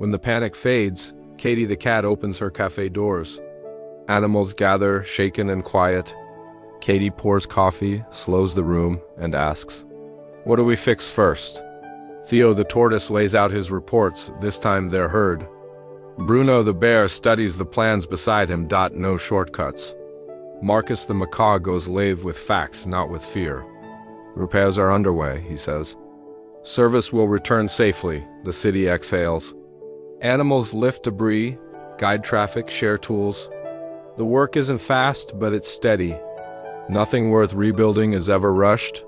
When the panic fades, Katie the cat opens her cafe doors. Animals gather, shaken and quiet. Katie pours coffee, slows the room, and asks, "What do we fix first?" Theo the Tortoise lays out his reports, this time they're heard. Bruno the Bear studies the plans beside him. No shortcuts. Marcus the Macaw goes live with facts, not with fear. "Repairs are underway," he says. "Service will return safely," the city exhales. Animals lift debris, guide traffic, share tools. The work isn't fast, but it's steady. Nothing worth rebuilding is ever rushed.